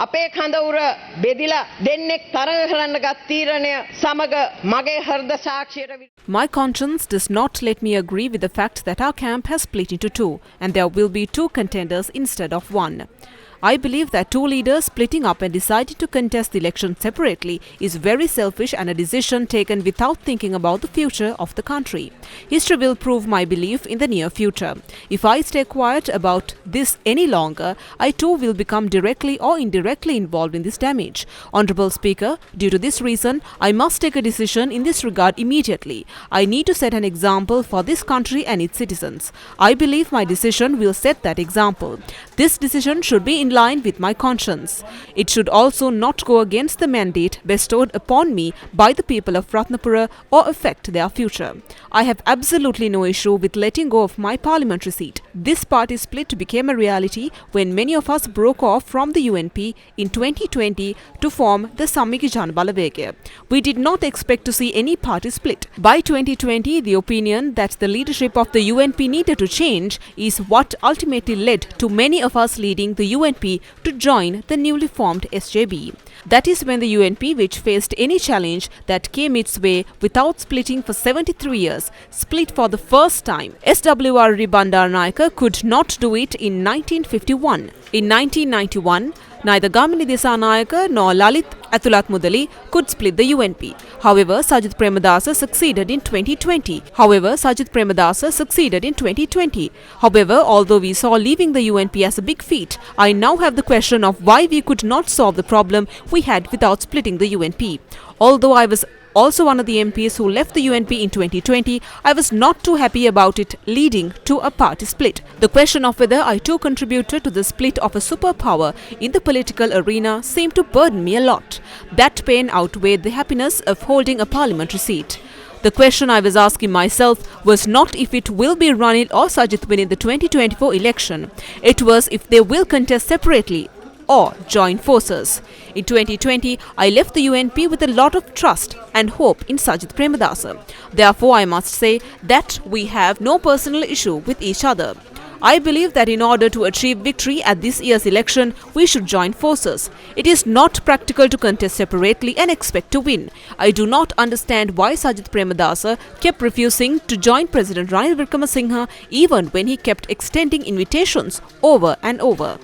අපේ කඳවුර බෙදිලා දෙන්නෙක් තරඟ කරන්න ගත් තීරණය සමග මගේ හෘද සාක්ෂියට My conscience does not let me agree with the fact that our camp has split into two and there will be two contenders instead of one. I believe that two leaders splitting up and deciding to contest the election separately is very selfish and a decision taken without thinking about the future of the country. History will prove my belief in the near future. If I stay quiet about this any longer, I too will become directly or indirectly involved in this damage. Honorable Speaker, due to this reason, I must take a decision in this regard immediately. I need to set an example for this country and its citizens. I believe my decision will set that example. This decision should be in line with my conscience. It should also not go against the mandate bestowed upon me by the people of Ratnapura or affect their future. I have absolutely no issue with letting go of my parliamentary seat. This party split became a reality when many of us broke off from the UNP in 2020 to form the Sammiki Jana Balawegaya. We did not expect to see any party split. By 2020, the opinion that the leadership of the UNP needed to change is what ultimately led to many of us leading the UNP to join the newly formed SJB. That is when the UNP, which faced any challenge that came its way without splitting for 73 years, split for the first time. SWR Bandaranaike could not do it in 1951. In 1991, neither Gamini Disanayake nor Lalit Athulat Mudali could split the UNP. However, Sajith Premadasa succeeded in 2020. However, although we saw leaving the UNP as a big feat, I now have the question of why we could not solve the problem we had without splitting the UNP. Although I was also one of the MPs who left the UNP in 2020, I was not too happy about it leading to a party split. The question of whether I too contributed to the split of a superpower in the political arena seemed to burden me a lot. That pain outweighed the happiness of holding a parliamentary seat. The question I was asking myself was not if it will be Ranil or Sajith winning the 2024 election. It was if they will contest separately or join forces. In 2020, I left the UNP with a lot of trust and hope in Sajith Premadasa. Therefore, I must say that we have no personal issue with each other. I believe that in order to achieve victory at this year's election, we should join forces. It is not practical to contest separately and expect to win. I do not understand why Sajith Premadasa kept refusing to join President Ranil Wickramasinghe even when he kept extending invitations over and over.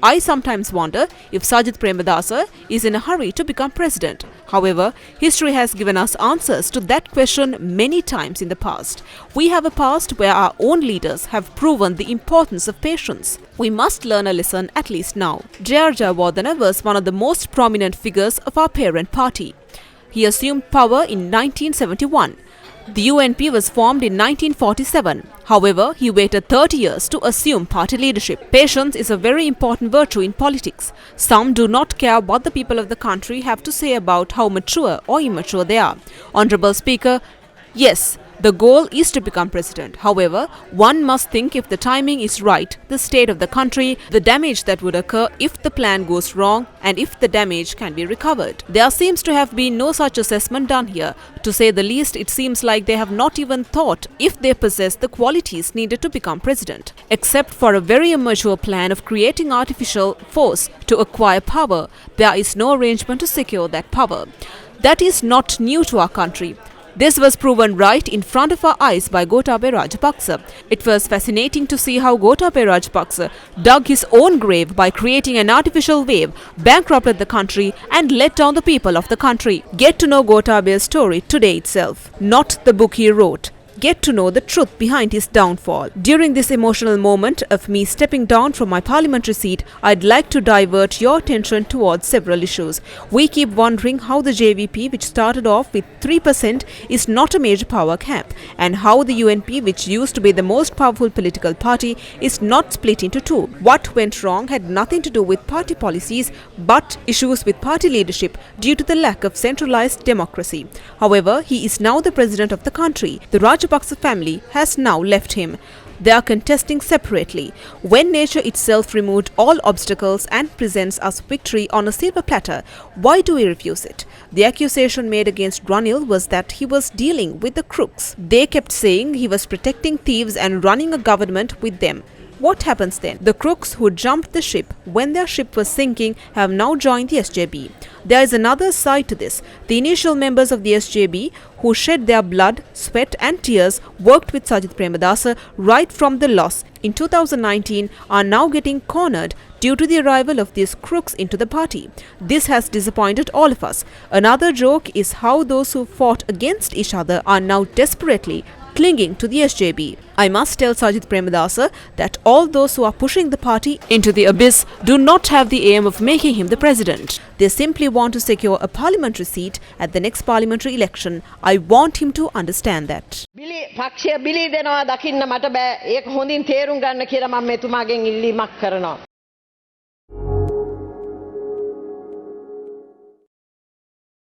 I sometimes wonder if Sajith Premadasa is in a hurry to become president. However, history has given us answers to that question many times in the past. We have a past where our own leaders have proven the importance of patience. We must learn a lesson at least now. J.R. Jayawardena was one of the most prominent figures of our parent party. He assumed power in 1971. The UNP was formed in 1947. However, he waited 30 years to assume party leadership. Patience is a very important virtue in politics. Some do not care what the people of the country have to say about how mature or immature they are. Honorable Speaker, yes, the goal is to become president. However, one must think if the timing is right, the state of the country, the damage that would occur if the plan goes wrong, and if the damage can be recovered. There seems to have been no such assessment done here. To say the least, it seems like they have not even thought if they possess the qualities needed to become president. Except for a very immature plan of creating artificial force to acquire power, there is no arrangement to secure that power. That is not new to our country. This was proven right in front of our eyes by Gotabaya Rajapaksa. It was fascinating to see how Gotabaya Rajapaksa dug his own grave by creating an artificial wave, bankrupted the country and let down the people of the country. Get to know Gotabaya's story today itself, not the book he wrote. Get to know the truth behind his downfall. During this emotional moment of me stepping down from my parliamentary seat, I'd like to divert your attention towards several issues. We keep wondering how the JVP, which started off with 3%, is not a major power camp, and how the UNP, which used to be the most powerful political party, is not split into two. What went wrong had nothing to do with party policies, but issues with party leadership due to the lack of centralized democracy. However, he is now the president of the country. The Rajapaksa family has now left him. They are contesting separately. When nature itself removed all obstacles and presents us victory on a silver platter, why do we refuse it? The accusation made against Ranil was that he was dealing with the crooks. They kept saying he was protecting thieves and running a government with them. What happens then? The crooks who jumped the ship when their ship was sinking have now joined the SJB. There is another side to this. The initial members of the SJB who shed their blood, sweat and tears worked with Sajith Premadasa right from the loss in 2019 are now getting cornered due to the arrival of these crooks into the party. This has disappointed all of us. Another joke is how those who fought against each other are now desperately clinging to the SJB. I must tell Sajith Premadasa that all those who are pushing the party into the abyss do not have the aim of making him the president. They simply want to secure a parliamentary seat at the next parliamentary election. I want him to understand that. බිලි පක්ෂය බිලි දෙනවා දකින්න මට බෑ ඒක හොඳින් තේරුම් ගන්න කියලා මම මෙතුමාගෙන් ඉල්ලීමක් කරනවා